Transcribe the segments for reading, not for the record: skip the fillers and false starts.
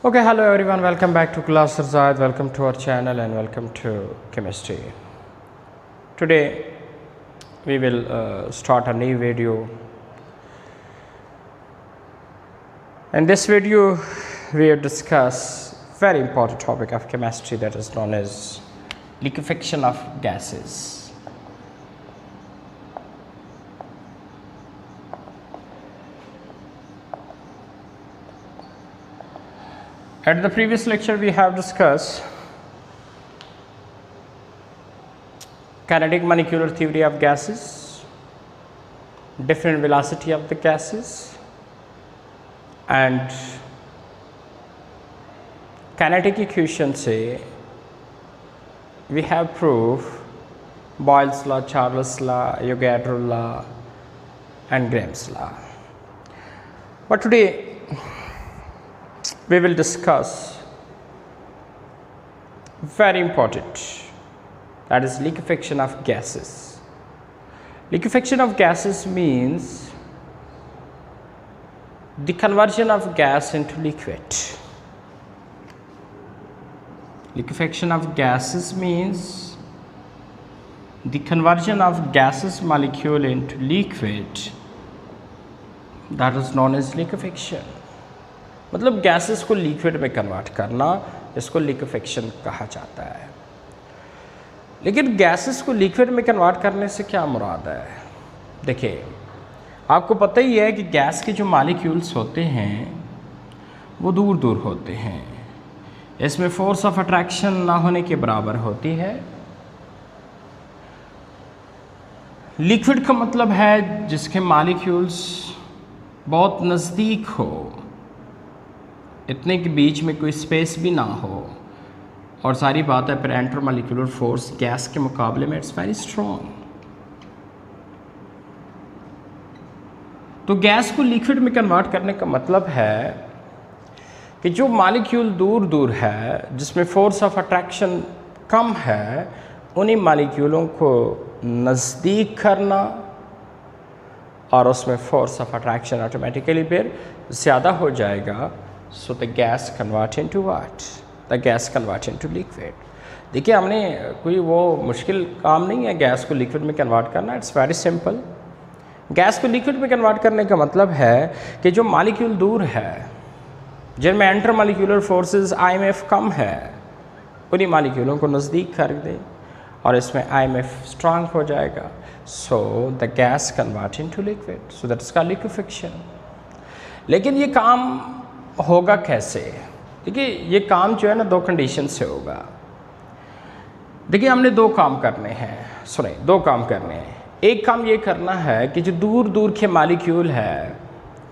Okay, hello everyone, welcome back to Class Zaid, welcome to our channel and welcome to chemistry. Today we will start a new video. In this video we will discuss very important topic of chemistry that is known as liquefaction of gases. At the previous lecture we have discussed kinetic molecular theory of gases, different velocity of the gases, and kinetic equation से we have proved Boyle's law, Charles' law, Avogadro law and Graham's law. But today we will discuss very important, that is liquefaction of gases. Liquefaction of gases means the conversion of gas into liquid. Liquefaction of gases means the conversion of gases molecule into liquid, that is known as liquefaction. मतलब gases को liquid में convert करना, इसको liquefaction कहा जाता है। लेकिन gases को लिक्विड में कन्वर्ट करने से क्या मुराद है? देखिए, आपको पता ही है कि गैस के जो मॉलिक्यूल्स होते हैं वो दूर दूर होते हैं, इसमें फोर्स ऑफ अट्रैक्शन ना होने के बराबर होती है। लिक्विड का मतलब है जिसके मॉलिक्यूल्स बहुत नज़दीक हो, इतने के बीच में कोई स्पेस भी ना हो, और सारी बात है पर इंटरमॉलिक्यूलर फोर्स गैस के मुकाबले में इट्स वेरी स्ट्रॉन्ग। तो गैस को लिक्विड में कन्वर्ट करने का मतलब है कि जो मॉलिक्यूल दूर दूर है, जिसमें फोर्स ऑफ अट्रैक्शन कम है, उन्हीं मॉलिक्यूलों को नज़दीक करना और उसमें फोर्स ऑफ अट्रैक्शन ऑटोमेटिकली फिर ज़्यादा हो जाएगा। So the gas convert into what? The gas convert into liquid. देखिए, हमने कोई वो मुश्किल काम नहीं है गैस को लिक्विड में कन्वर्ट करना, इट्स वेरी सिंपल। गैस को लिक्विड में कन्वर्ट करने का मतलब है कि जो मॉलिक्यूल दूर है, जिनमें इंटर मॉलिक्यूलर फोर्सेस IMF कम है, उन्हीं मॉलिक्यूलों को नज़दीक कर दें और इसमें IMF स्ट्रांग हो जाएगा। So the gas convert into liquid, so that is called liquefaction. लेकिन ये काम होगा कैसे? देखिए, ये काम जो है ना दो कंडीशन से होगा। देखिए, हमने दो काम करने हैं, सुने, दो काम करने हैं। एक काम ये करना है कि जो दूर दूर के मॉलिक्यूल है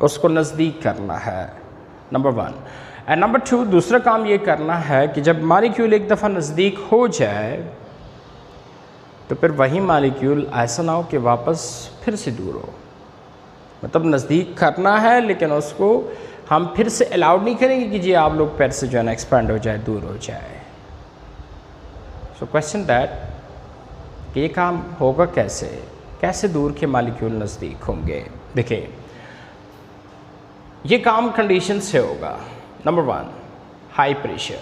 उसको नज़दीक करना है, number one. And number two, दूसरा काम ये करना है कि जब मॉलिक्यूल एक दफ़ा नज़दीक हो जाए तो फिर वही मॉलिक्यूल ऐसा ना हो कि वापस फिर से दूर हो। मतलब नज़दीक करना है लेकिन उसको हम फिर से अलाउड नहीं करेंगे कि जी आप लोग फिर से जो है ना एक्सपेंड हो जाए, दूर हो जाए। सो क्वेश्चन दैट कि ये काम होगा कैसे, कैसे दूर के मॉलिक्यूल नज़दीक होंगे? देखिए, ये काम कंडीशन से होगा। Number one, high pressure.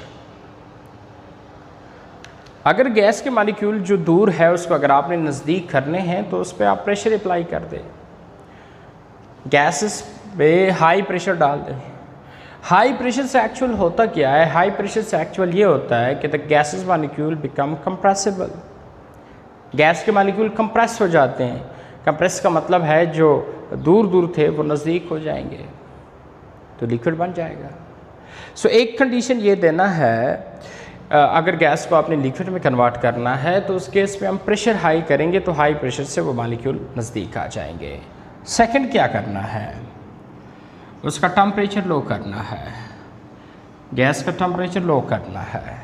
अगर गैस के मॉलिक्यूल जो दूर है उसको अगर आपने नज़दीक करने हैं तो उस पर आप प्रेशर अप्लाई कर दें, गैसेस पे हाई प्रेशर डाल दें। हाई प्रेशर से एक्चुअल होता क्या है? हाई प्रेशर से एक्चुअल ये होता है कि the gases molecule become compressible. Gas के मॉलिक्यूल कंप्रेस हो जाते हैं। कंप्रेस का मतलब है जो दूर दूर थे वो नज़दीक हो जाएंगे, तो लिक्विड बन जाएगा। सो एक कंडीशन ये देना है, अगर गैस को आपने लिक्विड में कन्वर्ट करना है तो उस केस में हम प्रेशर हाई करेंगे तो हाई प्रेशर से वो मॉलिक्यूल नज़दीक आ जाएंगे। सेकंड क्या करना है? उसका टेम्परेचर लो करना है, गैस का टेम्परेचर लो करना है।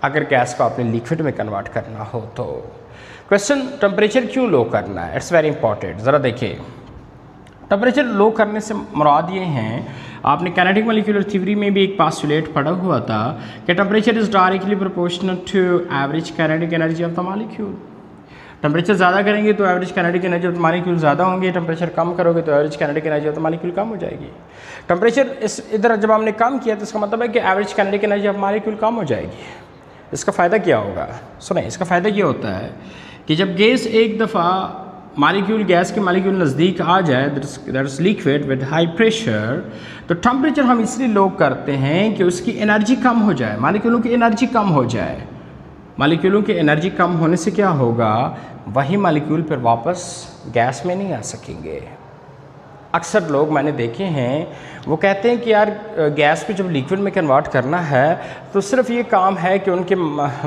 अगर गैस को आपने लिक्विड में कन्वर्ट करना हो तो क्वेश्चन, टेम्परेचर क्यों लो करना है? It's very important. ज़रा देखिए, टेम्परेचर लो करने से मुराद ये हैं, आपने किनेटिक मॉलिक्यूलर थ्योरी में भी एक पास्टुलेट पढ़ा हुआ था कि temperature is directly proportional to average kinetic energy of the molecule. Temperature ज़्यादा करेंगे तो average kinetic energy of molecule ज़्यादा होंगे, टेम्परेचर कम करोगे तो average kinetic energy of molecule कम हो जाएगी। टेम्परेचर इस इधर जब हमने कम किया तो इसका मतलब है कि average kinetic energy of molecule कम हो जाएगी। इसका फ़ायदा क्या होगा? सुने, इसका फ़ायदा ये होता है कि जब गैस एक दफ़ा मॉलिक्यूल गैस के मॉलिक्यूल नज़दीक आ जाए, that is liquid with high pressure, तो टेम्परेचर हम इसलिए लो करते हैं कि उसकी एनर्जी कम हो जाए, मॉलिक्यूलों की एनर्जी कम हो जाए। मॉलिक्यूलों की एनर्जी कम होने से क्या होगा, वही मॉलिक्यूल फिर वापस गैस में नहीं आ सकेंगे। अक्सर लोग मैंने देखे हैं वो कहते हैं कि यार गैस को जब लिक्विड में कन्वर्ट करना है तो सिर्फ ये काम है कि उनके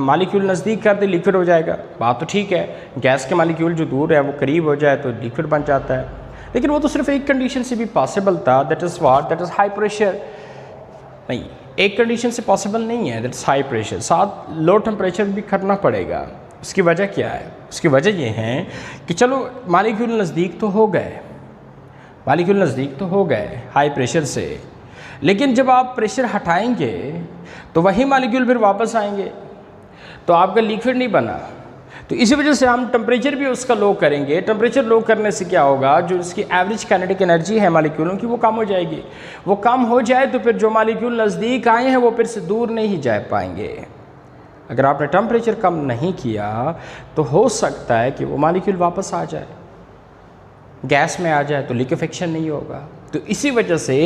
मॉलिक्यूल नज़दीक कर दे, लिक्विड हो जाएगा। बात तो ठीक है, गैस के मॉलिक्यूल जो दूर है वो करीब हो जाए तो लिक्विड बन जाता है, लेकिन वो तो सिर्फ एक कंडीशन से भी पॉसिबल था, that is what, that is high pressure. नहीं, एक कंडीशन से पॉसिबल नहीं है, दैट इज़ हाई प्रेशर, साथ लो टेम्परेचर भी करना पड़ेगा। उसकी वजह क्या है? उसकी वजह ये है कि चलो मॉलिक्यूल नज़दीक तो हो गए, मॉलिक्यूल नज़दीक तो हो गए हाई प्रेशर से, लेकिन जब आप प्रेशर हटाएंगे तो वही मॉलिक्यूल फिर वापस आएंगे, तो आपका लिक्विड नहीं बना। तो इसी वजह से हम टेम्परेचर भी उसका लो करेंगे। टेम्परेचर लो करने से क्या होगा, जो इसकी एवरेज काइनेटिक एनर्जी है मॉलिक्यूलों की वो कम हो जाएगी। वो कम हो जाए तो फिर जो मॉलिक्यूल नज़दीक आए हैं वो फिर से दूर नहीं जा पाएंगे। अगर आपने टेम्परेचर कम नहीं किया तो हो सकता है कि वो मॉलिक्यूल वापस आ जाए, गैस में आ जाए, तो लिक्विफिकेशन नहीं होगा। तो इसी वजह से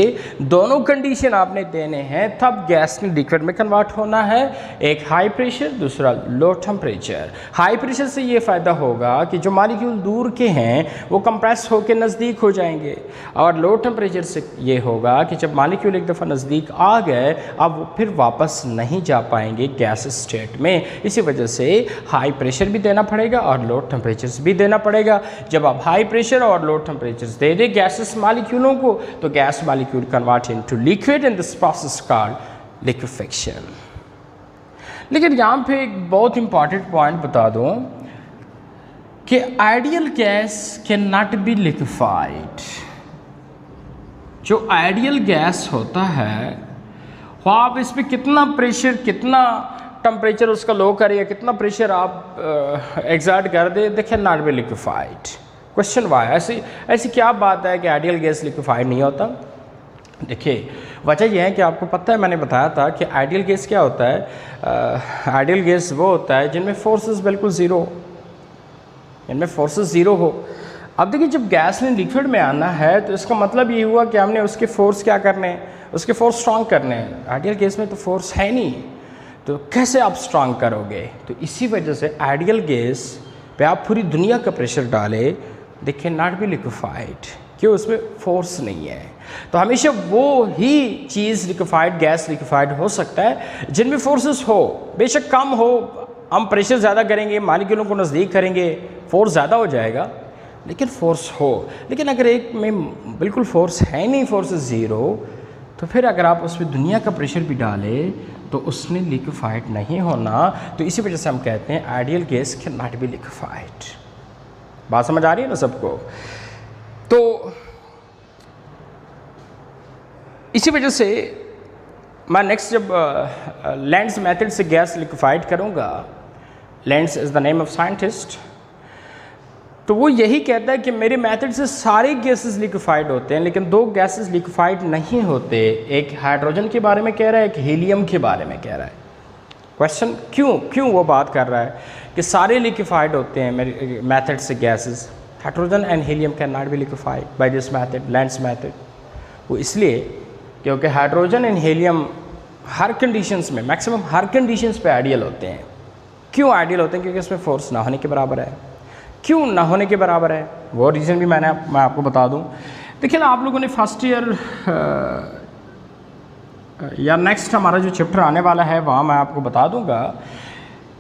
दोनों कंडीशन आपने देने हैं, तब गैस में लिक्विड में कन्वर्ट होना है, एक हाई प्रेशर, दूसरा लो टेम्परेचर। हाई प्रेशर से ये फ़ायदा होगा कि जो मॉलिक्यूल दूर के हैं वो कंप्रेस होकर नज़दीक हो जाएंगे, और लो टेम्परेचर से ये होगा कि जब मॉलिक्यूल एक दफ़ा नज़दीक आ गए अब वो फिर वापस नहीं जा पाएंगे गैस स्टेट में। इसी वजह से हाई प्रेशर भी देना पड़ेगा और लो टेम्परेचर भी देना पड़ेगा। जब आप हाई प्रेशर और लो टेम्परेचर दे दें गैसेस मॉलिक्यूलों को तो gas molecule convert into liquid and this process called liquefaction. लेकिन यहाँ पे एक बहुत इंपॉर्टेंट पॉइंट बता दूँ कि ideal gas can not be liquefied. जो आइडियल गैस होता है वो आप इस पर कितना प्रेशर, कितना टेम्परेचर उसका लो करें या कितना प्रेशर आप एग्जर्ट कर दे, they can not be liquefied. Question why, ऐसी क्या बात है कि आइडियल गैस लिक्विफाइड नहीं होता? देखिए, वजह यह है कि आपको पता है, मैंने बताया था कि आइडियल गैस क्या होता है। आइडियल गैस वो होता है जिनमें फोर्सेस बिल्कुल ज़ीरो, जिनमें फोर्सेस ज़ीरो हो। अब देखिए, जब गैस ने लिक्विड में आना है तो इसका मतलब ये हुआ कि हमने उसके फोर्स क्या करने हैं, उसके फोर्स स्ट्रॉन्ग करने हैं। आइडियल गैस में तो फोर्स है नहीं, तो कैसे आप स्ट्रॉन्ग करोगे? तो इसी वजह से आइडियल गैस पे आप पूरी दुनिया का प्रेशर डाले, दे कैन नॉट बी लिक्विफाइड, क्यों? उसमें फोर्स नहीं है। तो हमेशा वो ही चीज़ लिक्विफाइड, गैस लिक्विफाइड हो सकता है जिनमें फोर्सेस हो, बेशक कम हो। हम प्रेशर ज़्यादा करेंगे, मॉलिक्यूलों को नज़दीक करेंगे, फोर्स ज़्यादा हो जाएगा, लेकिन फोर्स हो। लेकिन अगर एक में बिल्कुल फोर्स है नहीं, फोर्स ज़ीरो, तो फिर अगर आप उसमें दुनिया का प्रेशर भी डालें तो उसने लिक्विफाइड नहीं होना। तो इसी वजह से हम कहते हैं ideal gas can not be liquefied. बात समझ आ रही है ना सबको? तो इसी वजह से मैं नेक्स्ट जब लेंड्स मेथड से गैस लिक्विफाइड करूँगा, lends is the name of scientist, तो वो यही कहता है कि मेरे मेथड से सारे गैसेस लिक्विफाइड होते हैं, लेकिन दो गैसेस लिक्विफाइड नहीं होते। एक हाइड्रोजन के बारे में कह रहा है, एक हीलियम के बारे में कह रहा है। क्वेश्चन, क्यों वो बात कर रहा है कि सारे लिक्विफाइड होते हैं मेरे मेथड से gases? Hydrogen and helium can not be liquefied by this method, Linde's method. वो इसलिए क्योंकि हाइड्रोजन एंड हीलियम हर कंडीशंस में, मैक्सिमम हर कंडीशंस पे आइडियल होते हैं। क्यों आइडियल होते हैं? क्योंकि इसमें फोर्स ना होने के बराबर है। क्यों ना होने के बराबर है? वो रीज़न भी मैं आपको बता दूं। देखिए ना, आप लोगों ने फर्स्ट ईयर या नेक्स्ट हमारा जो चैप्टर आने वाला है वहाँ मैं आपको बता दूंगा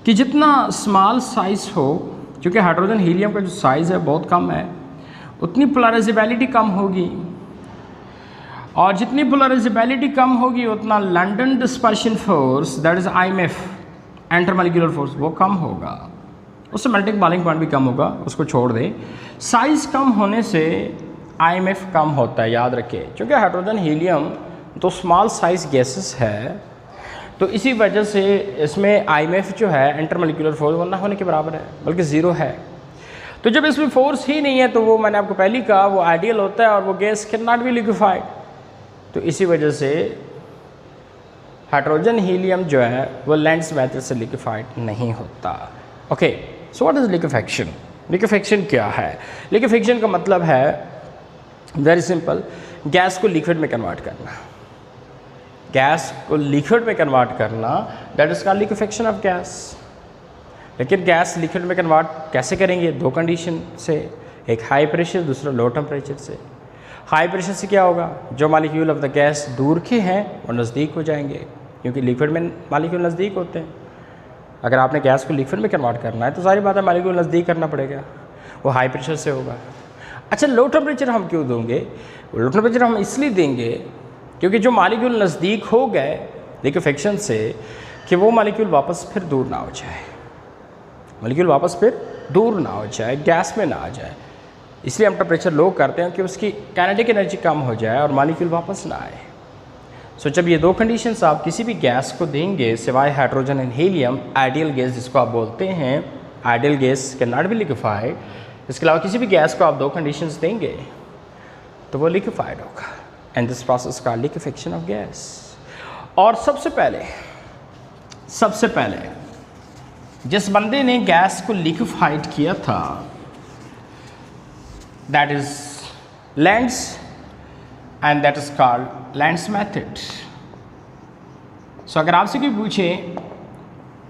कि जितना स्मॉल साइज़ हो, क्योंकि हाइड्रोजन हीलियम का जो साइज़ है बहुत कम है, उतनी पोलराइजेबिलिटी कम होगी, और जितनी पोलराइजेबिलिटी कम होगी उतना London dispersion force, that is IMF, intermolecular force, वो कम होगा। उससे मेल्टिंग बॉइलिंग पॉइंट भी कम होगा, उसको छोड़ दें। साइज़ कम होने से IMF कम होता है, याद रखिए, क्योंकि हाइड्रोजन हीलियम तो स्मॉल साइज़ गैसेस है, तो इसी वजह से इसमें IMF जो है इंटरमॉलिक्यूलर फोर्स वो ना होने के बराबर है, बल्कि ज़ीरो है। तो जब इसमें फोर्स ही नहीं है तो वो मैंने आपको पहले ही कहा वो आइडियल होता है और वो gas can not be liquefied. तो इसी वजह से हाइड्रोजन हीलियम जो है वो लेंज़ मेथड से लिक्विफाइड नहीं होता। Okay, so what is liquefaction? Liquefaction क्या है? लिक्विफेक्शन का मतलब है वेरी सिंपल, गैस को लिक्विड में कन्वर्ट करना। गैस को लिक्विड में कन्वर्ट करना, that is called liquefaction of gas. लेकिन गैस लिक्विड में कन्वर्ट कैसे करेंगे? दो कंडीशन से, एक हाई प्रेशर, दूसरा लो टेम्परेचर से। हाई प्रेशर से क्या होगा? जो मालिक्यूल ऑफ द गैस दूर के हैं वो नज़दीक हो जाएंगे, क्योंकि लिक्विड में मालिक्यूल नज़दीक होते हैं। अगर आपने गैस को लिक्विड में कन्वर्ट करना है तो सारी बात है मालिक्यूल नज़दीक करना पड़ेगा, वो हाई प्रेशर से होगा। अच्छा, लो टेम्परेचर हम क्यों देंगे? लो टेम्परेचर हम इसलिए देंगे क्योंकि जो मालिक्यूल नज़दीक हो गए लिक्विफेक्शन से कि वो मालिक्यूल वापस फिर दूर ना हो जाए, मालिक्यूल वापस फिर दूर ना हो जाए, गैस में ना आ जाए। इसलिए हम टेम्परेचर लो करते हैं कि उसकी काइनेटिक एनर्जी कम हो जाए और मालिक्यूल वापस ना आए। सो जब ये दो कंडीशंस आप किसी भी गैस को देंगे सिवाय hydrogen and helium, ideal gas जिसको आप बोलते हैं, ideal gas can not be liquefied, इसके अलावा किसी भी गैस को आप दो कंडीशंस देंगे तो वो लिक्विफाइड होगा, and this process called liquefaction of gas. और सबसे पहले जिस बंदे ने गैस को लिक्विफाइड किया था that is Lenz, and that is called Lenz method. So अगर आपसे कोई पूछे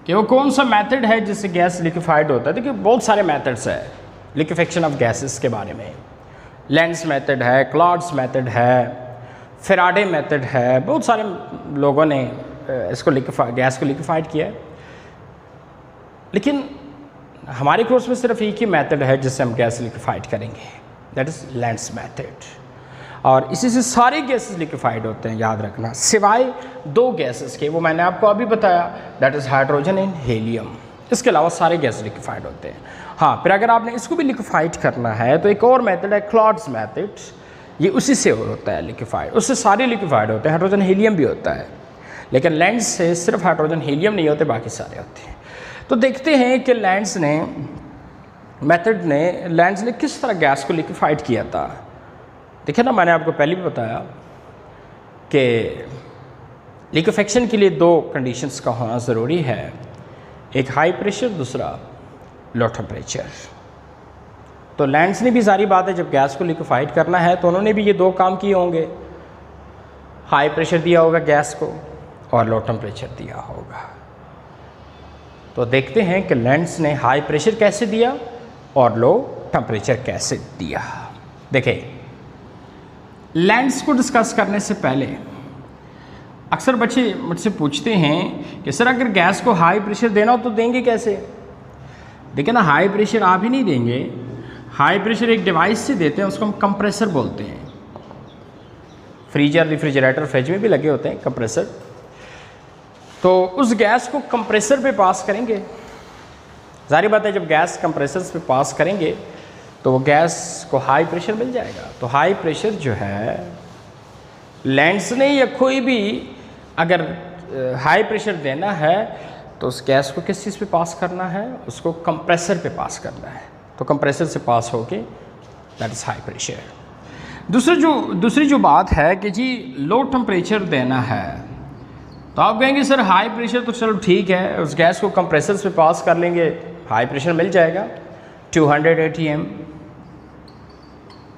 कि वो कौन सा मेथड है जिससे गैस लिक्विफाइड होता है, देखिए बहुत सारे मेथड्स है लिक्विफेक्शन ऑफ गैसेस के बारे में। लेंज़ मेथड है, क्लॉड्स मेथड है, फेराडे मेथड है, बहुत सारे लोगों ने इसको गैस को लिक्विफाइड किया है। लेकिन हमारे कोर्स में सिर्फ एक ही मेथड है जिससे हम गैस लिक्विफाइड करेंगे, दैट इज़ लेंज़ मेथड। और इसी से सारे गैसेस लिक्विफाइड होते हैं, याद रखना, सिवाय दो गैसेस के, वो मैंने आपको अभी बताया, that is hydrogen and helium. इसके अलावा सारे गैस लिक्विफाइड होते हैं। हाँ, फिर अगर आपने इसको भी लिक्विफाइड करना है तो एक और मेथड है क्लॉड्स मेथड, ये उसी से होता है लिक्विफाइड, उससे सारे लिक्विफाइड होते हैं, हाइड्रोजन हीलियम भी होता है। लेकिन लेंज़ से सिर्फ हाइड्रोजन हीलियम नहीं होते, बाकी सारे होते हैं। तो देखते हैं कि लेंज़ ने किस तरह गैस को लिक्विफाइड किया था। देखिए ना, मैंने आपको पहले भी बताया कि लिक्विफेक्शन के लिए दो कंडीशंस का होना ज़रूरी है, एक हाई प्रेशर, दूसरा लो टेम्परेचर। तो लेंज़ ने भी सारी बात है, जब गैस को लिक्विफाइड करना है तो उन्होंने भी ये दो काम किए होंगे, हाई प्रेशर दिया होगा गैस को और लो टेम्परेचर दिया होगा। तो देखते हैं कि लेंज़ ने हाई प्रेशर कैसे दिया और लो टेम्परेचर कैसे दिया। देखें, लेंज़ को डिस्कस करने से पहले अक्सर बच्चे मुझसे पूछते हैं कि सर अगर गैस को हाई प्रेशर देना हो तो देंगे कैसे? देखिए ना, हाई प्रेशर आप ही नहीं देंगे, हाई प्रेशर एक डिवाइस से देते हैं, उसको हम कंप्रेसर बोलते हैं। फ्रीजर, रेफ्रिजरेटर, फ्रिज में भी लगे होते हैं कंप्रेसर। तो उस गैस को कंप्रेसर पे पास करेंगे। जाहिर बात है, जब गैस कंप्रेसर्स पे पास करेंगे तो वो गैस को हाई प्रेशर मिल जाएगा। तो हाई प्रेशर जो है, लेंज़ ने या कोई भी अगर हाई प्रेशर देना है तो उस गैस को किस चीज़ पे पास करना है? उसको कंप्रेसर पे पास करना है। तो कंप्रेसर से पास होके दैट इज़ हाई प्रेशर। दूसरी जो बात है कि जी लो टेम्परेचर देना है, तो आप कहेंगे सर हाई प्रेशर तो चलो ठीक है, उस गैस को कंप्रेसर से पास कर लेंगे, हाई प्रेशर मिल जाएगा 200 atm,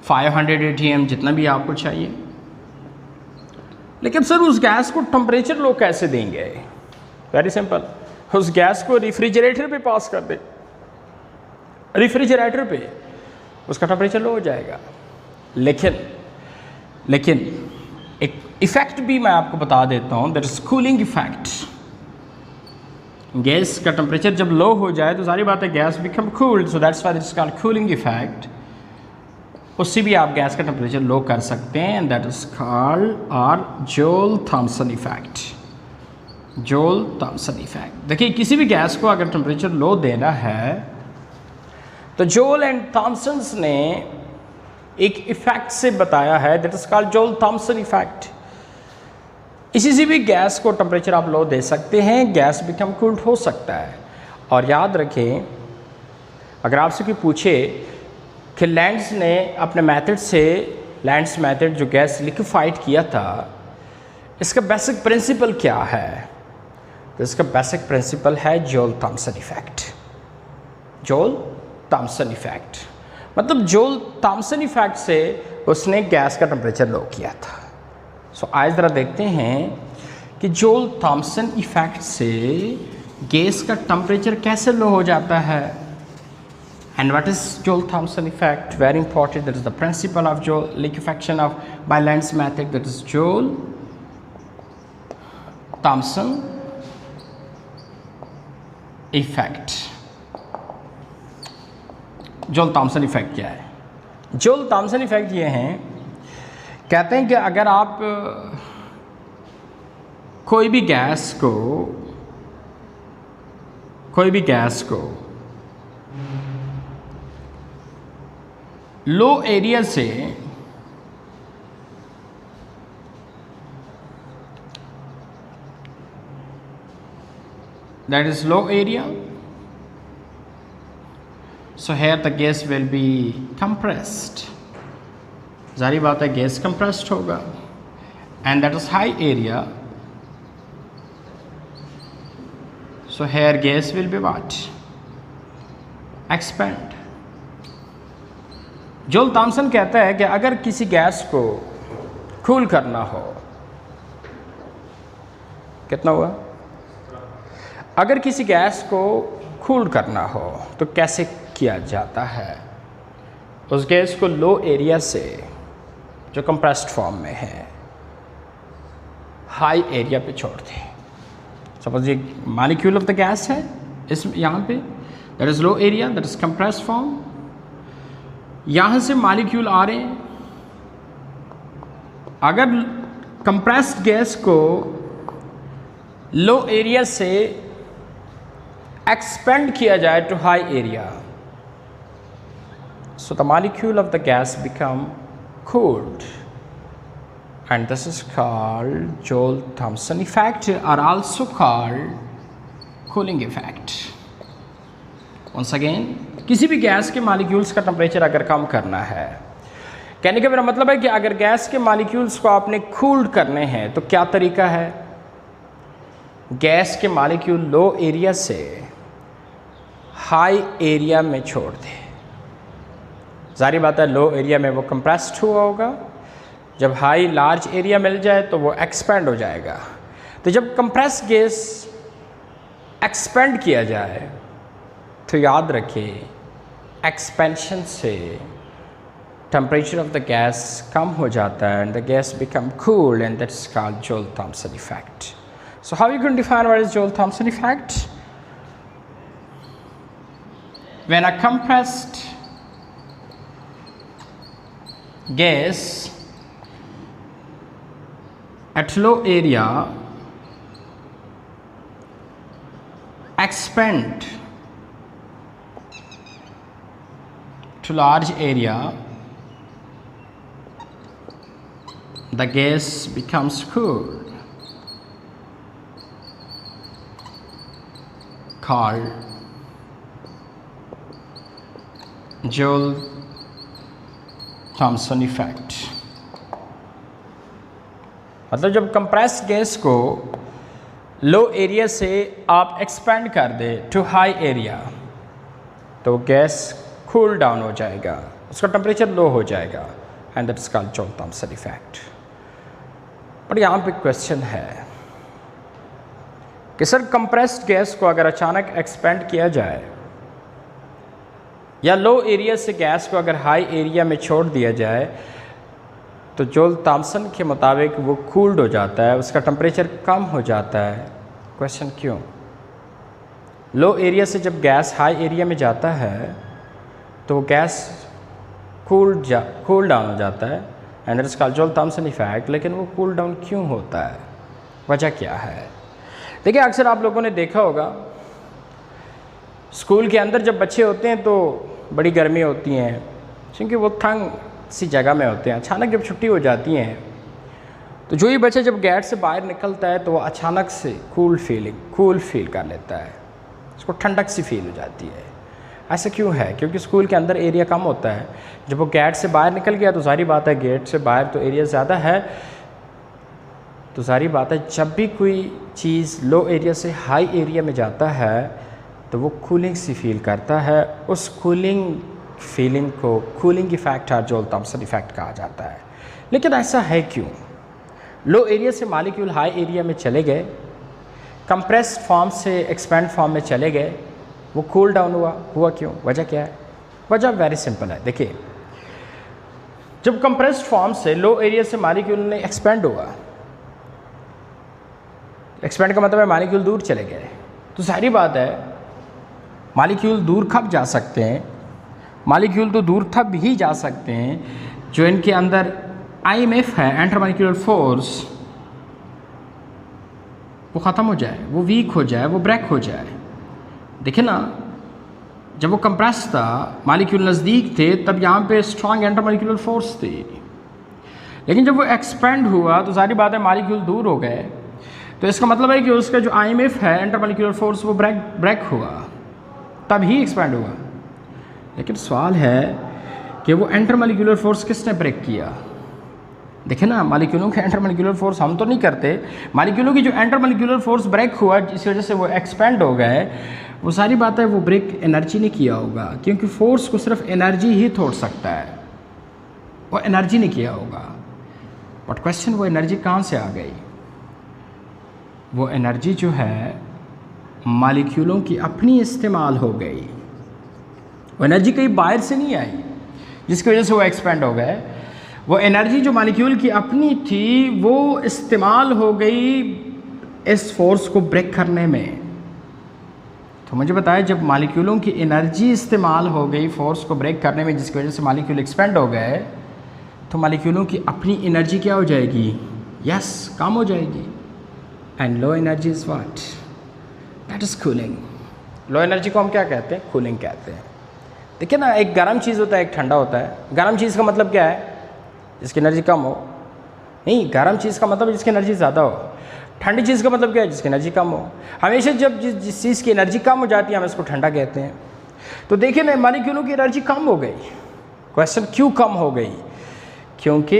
500 atm, जितना भी आपको चाहिए। लेकिन सर उस गैस को टेम्परेचर लो कैसे देंगे? वेरी सिंपल, उस गैस को रेफ्रिजरेटर पे पास कर दे, रेफ्रिजरेटर पे उसका टेम्परेचर लो हो जाएगा। लेकिन एक इफ़ेक्ट भी मैं आपको बता देता हूँ, that is cooling effect. Gas का टेम्परेचर जब लो हो जाए तो सारी बात है gas become cooled, so that's why it is called cooling effect. उससे भी आप गैस का टेम्परेचर लो कर सकते हैं, एंड दैट इज कॉल्ड और जोल-थॉम्सन इफेक्ट। जोल-थॉम्सन इफेक्ट। देखिए, किसी भी गैस को अगर टेम्परेचर लो देना है तो जोल एंड थॉम्सन्स ने एक इफेक्ट से बताया है, दैट इज कॉल्ड जोल-थॉम्सन इफेक्ट। इसी से भी गैस को टेम्परेचर आप लो दे सकते हैं, गैस बिकम कूल्ड हो सकता है। और याद रखें, अगर आपसे कोई पूछे कि लैंड्स ने अपने मेथड से, लैंड्स मेथड जो गैस लिक्विफाइड किया था, इसका बेसिक प्रिंसिपल क्या है, तो इसका बेसिक प्रिंसिपल है Joule Thomson effect. Joule Thomson effect मतलब जूल थॉमसन इफेक्ट से उसने गैस का टेम्परेचर लो किया था। सो आज ज़रा देखते हैं कि जूल थॉमसन इफेक्ट से गैस का टेम्परेचर कैसे लो हो जाता है। And what is Joule Thomson effect? Very important, that is the principle of Joule liquefaction of by Linde's method, that is Joule Thomson effect. Joule Thomson effect क्या है? Joule Thomson effect ये है, कहते हैं कि अगर आप कोई भी गैस को लो एरिया से that is low area, so here the gas will be compressed, जारी बात है गैस compressed होगा, and that is high area, so here gas will be what? Expand. Joule Thomson कहता है कि अगर किसी गैस को कूल करना हो, कितना हुआ? अगर किसी गैस को कूल करना हो तो कैसे किया जाता है? उस गैस को लो एरिया से, जो कंप्रेस्ड फॉर्म में है, हाई एरिया पे छोड़ दें। सपोज ये मॉलिक्यूल ऑफ द गैस है, इस यहाँ पे that is low area, that is compressed form. यहाँ से मॉलिक्यूल आ रहे हैं, अगर कंप्रेस्ड गैस को लो एरिया से एक्सपेंड किया जाए to high area, so the molecule of the gas become cooled, and this is called Joule Thomson effect, or also called cooling effect. Once again, किसी भी गैस के मॉलिक्यूल्स का temperature अगर कम करना है, कहने का मेरा मतलब है कि अगर गैस के मॉलिक्यूल्स को आपने कूल्ड करने हैं तो क्या तरीका है? गैस के मॉलिक्यूल लो एरिया से हाई एरिया में छोड़ दें। जारी बात है लो एरिया में वो कंप्रेस्ड हुआ होगा, जब हाई लार्ज एरिया मिल जाए तो वो एक्सपेंड हो जाएगा। तो जब कंप्रेस्ड गैस एक्सपेंड किया जाए तो याद रखिए एक्सपेंशन से टेम्परेचर ऑफ द गैस कम हो जाता है, and the gas become cooled, and that's called Joule Thomson effect. So how you can define what is Joule Thomson effect? When a compressed gas at low area expand to large area, the gas becomes cooled, called Joule Thomson effect. मतलब जब compressed gas को लो area से आप expand कर दें to high area तो gas cool down हो जाएगा, उसका टेम्परेचर लो हो जाएगा, and that is called Joule Thomson effect. पर यहाँ पे क्वेश्चन है कि सर कंप्रेस्ड गैस को अगर अचानक एक्सपेंड किया जाए या लो एरिया से गैस को अगर हाई एरिया में छोड़ दिया जाए तो जूल थॉमसन के मुताबिक वो कूल्ड हो जाता है, उसका टेम्परेचर कम हो जाता है। क्वेश्चन क्यों? लो एरिया से जब गैस हाई एरिया में जाता है तो गैस कूल डाउन हो जाता है, and it is called Joule Thomson effect. लेकिन वो कूल डाउन क्यों होता है? वजह क्या है? देखिए अक्सर आप लोगों ने देखा होगा स्कूल के अंदर जब बच्चे होते हैं तो बड़ी गर्मी होती हैं, क्योंकि वो तंग सी जगह में होते हैं। अचानक जब छुट्टी हो जाती हैं तो जो ही बच्चा जब गेट से बाहर निकलता है तो वो अचानक से कूल फील कर लेता है, उसको ठंडक सी फील हो जाती है। ऐसा क्यों है? क्योंकि स्कूल के अंदर एरिया कम होता है। जब वो गेट से बाहर निकल गया तो सारी बात है गेट से बाहर तो एरिया ज़्यादा है, तो सारी बात है जब भी कोई चीज़ लो एरिया से हाई एरिया में जाता है तो वो कूलिंग सी फील करता है। उस कूलिंग फीलिंग को कूलिंग इफ़ेक्ट और जोल थॉमसन इफ़ेक्ट कहा जाता है। लेकिन ऐसा है क्यों? लो एरिया से मॉलिक्यूल हाई एरिया में चले गए, कंप्रेस्ड फॉर्म से एक्सपेंड फॉर्म में चले गए, वो कूल डाउन हुआ क्यों? वजह क्या है? वजह वेरी सिंपल है। देखिए, जब कंप्रेस्ड फॉर्म से लो एरिया से मॉलिक्यूल ने एक्सपेंड हुआ, एक्सपेंड का मतलब है मॉलिक्यूल दूर चले गए, तो सारी बात है मॉलिक्यूल दूर कब जा सकते हैं? मॉलिक्यूल तो दूर तब ही जा सकते हैं जो इनके अंदर IMF है, इंटरमॉलिक्यूलर फोर्स, वो ख़त्म हो जाए, वो वीक हो जाए, वो ब्रेक हो जाए। देखिए ना, जब वो कंप्रेस था, मॉलिक्यूल नज़दीक थे, तब यहाँ पे स्ट्रॉन्ग इंटरमॉलिक्यूलर फोर्स थी। लेकिन जब वो एक्सपेंड हुआ तो सारी बात है मॉलिक्यूल दूर हो गए, तो इसका मतलब है कि उसका जो IMF है, इंटरमॉलिक्यूलर फोर्स, वो ब्रेक हुआ, तब ही एक्सपेंड हुआ। लेकिन सवाल है कि वो इंटरमॉलिक्यूलर फोर्स किसने ब्रेक किया? देखिए ना, मॉलिक्यूलों के इंटरमॉलिक्यूलर फोर्स हम तो नहीं करते, मॉलिक्यूलों की जो इंटरमॉलिक्यूलर फोर्स ब्रेक हुआ जिस वजह से वो एक्सपेंड हो गए, वो सारी बात है वो ब्रेक एनर्जी ने किया होगा, क्योंकि फोर्स को सिर्फ एनर्जी ही तोड़ सकता है, वो एनर्जी ने किया होगा। बट क्वेश्चन, वो एनर्जी कहाँ से आ गई? वो एनर्जी जो है मॉलिक्यूलों की अपनी इस्तेमाल हो गई, वो एनर्जी कहीं बाहर से नहीं आई जिसकी वजह से वो एक्सपेंड हो गए। वो एनर्जी जो मॉलिक्यूल की अपनी थी वो इस्तेमाल हो गई इस फोर्स को ब्रेक करने में। तो मुझे बताया, जब मॉलिक्यूलों की एनर्जी इस्तेमाल हो गई फोर्स को ब्रेक करने में जिसकी वजह से मॉलिक्यूल एक्सपेंड हो गए, तो मॉलिक्यूलों की अपनी एनर्जी क्या हो जाएगी? यस, कम हो जाएगी। And low energy is what? That is cooling. Low energy को हम क्या कहते हैं? कूलिंग कहते हैं। देखिए ना, एक गर्म चीज़ होता है, एक ठंडा होता है। गर्म चीज़ का मतलब क्या है? जिसकी एनर्जी कम हो। नहीं, गर्म चीज़ का मतलब जिसकी एनर्जी ज़्यादा हो। ठंडी चीज़ का मतलब क्या है? जिसकी एनर्जी कम हो। हमेशा जब जिस चीज़ की एनर्जी कम हो जाती है हम इसको ठंडा कहते हैं। तो देखिए ना, मॉलिक्यूलों की एनर्जी कम हो गई। क्वेश्चन, क्यों कम हो गई? क्योंकि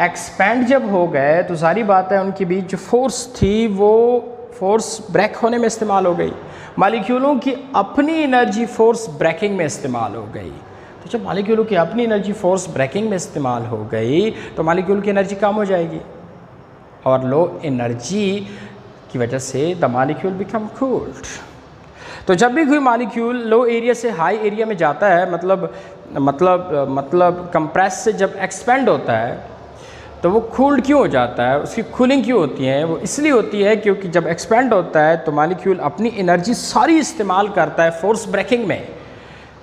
एक्सपेंड जब हो गए तो सारी बात है उनके बीच जो फोर्स थी वो फोर्स ब्रेक होने में इस्तेमाल हो गई। मॉलिक्यूलों की अपनी एनर्जी फोर्स ब्रेकिंग में इस्तेमाल हो गई। तो जब मॉलिक्यूलों की अपनी एनर्जी फोर्स ब्रेकिंग में इस्तेमाल हो गई तो मॉलिक्यूल की एनर्जी कम हो जाएगी, और लो एनर्जी की वजह से द मॉलिक्यूल बिकम कूल्ड। तो जब भी कोई मॉलिक्यूल लो एरिया से हाई एरिया में जाता है, मतलब कंप्रेस से जब एक्सपेंड होता है, तो वो कूल्ड क्यों हो जाता है? उसकी कूलिंग क्यों होती है? वो इसलिए होती है क्योंकि जब एक्सपेंड होता है तो मॉलिक्यूल अपनी एनर्जी सारी इस्तेमाल करता है फोर्स ब्रेकिंग में।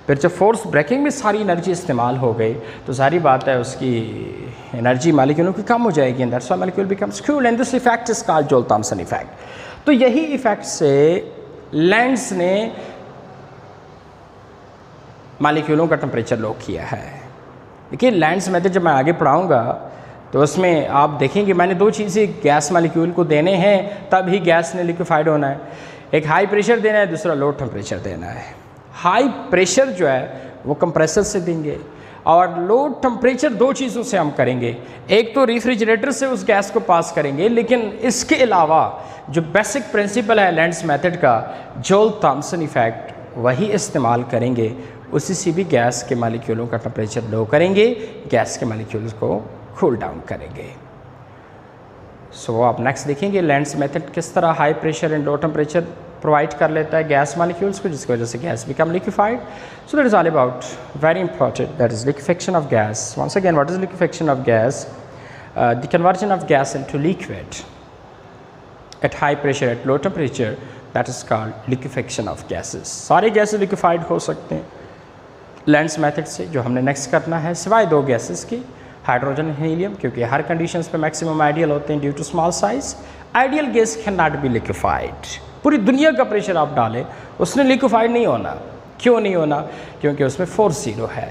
फिर जब फोर्स ब्रेकिंग में सारी एनर्जी इस्तेमाल हो गई तो सारी बात है उसकी एनर्जी मॉलिक्यूलों की कम हो जाएगी, and that's why molecule becomes cooled, and this effect is called जोल थॉमसन इफेक्ट। तो यही इफेक्ट से लैंड्स ने मॉलिक्यूलों का टेम्परेचर लो किया है। देखिए, लैंड्स मेथड जब मैं आगे पढ़ाऊँगा तो उसमें आप देखेंगे मैंने दो चीज़ें गैस मॉलिक्यूल को देने हैं, तब ही गैस ने लिक्विफाइड होना है। एक हाई प्रेशर देना है, दूसरा लो टेम्परेचर देना है। हाई प्रेशर जो है वो कंप्रेसर से देंगे, और लो टेम्परेचर दो चीज़ों से हम करेंगे। एक तो रेफ्रिजरेटर से उस गैस को पास करेंगे, लेकिन इसके अलावा जो बेसिक प्रिंसिपल है लैंड्स मेथड का, जोल थॉमसन इफेक्ट, वही इस्तेमाल करेंगे। उसी से भी गैस के मॉलिक्यूलों का टेम्परेचर लो करेंगे, गैस के मॉलिक्यूल्स को कूल डाउन करेंगे। सो आप नेक्स्ट देखेंगे लैंड्स मेथड किस तरह high pressure and low temperature provide कर लेता है गैस मॉलिक्यूल्स को, जिसकी वजह से gas become liquefied. So that is all about very important, that is liquefaction of gas. Once again, what is liquefaction of gas? The conversion of gas into liquid at high pressure at low temperature, that is called liquefaction of gases. सारे gases liquefied हो सकते हैं lands method से। जो हमने next करना है, सिवाय दो गैसेस की, हाइड्रोजन एंड हीलियम, क्योंकि हर कंडीशंस पे मैक्सिमम आइडियल होते हैं due to small size. Ideal gas can not be liquefied. पूरी दुनिया का प्रेशर आप डालें, उसने लिक्विफाइड नहीं होना। क्यों नहीं होना? क्योंकि उसमें फोर्स जीरो है।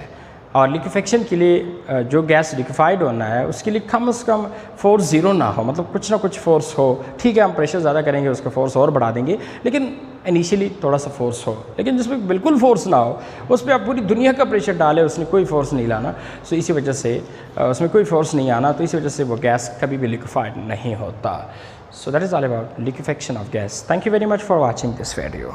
और लिक्विफेक्शन के लिए जो गैस लिक्विफाइड होना है उसके लिए कम से कम फोर्स ज़ीरो ना हो, मतलब कुछ ना कुछ फोर्स हो। ठीक है, हम प्रेशर ज़्यादा करेंगे उसका फोर्स और बढ़ा देंगे, लेकिन इनिशियली थोड़ा सा फोर्स हो। लेकिन जिसमें बिल्कुल फोर्स ना हो उस पर आप पूरी दुनिया का प्रेशर डालें, उसने कोई फोर्स नहीं लाना। सो इसी वजह से उसमें कोई फोर्स नहीं आना, तो इसी वजह से वो गैस कभी भी लिक्विफाइड नहीं होता। So that is all about liquefaction of gas. Thank you very much for watching this video.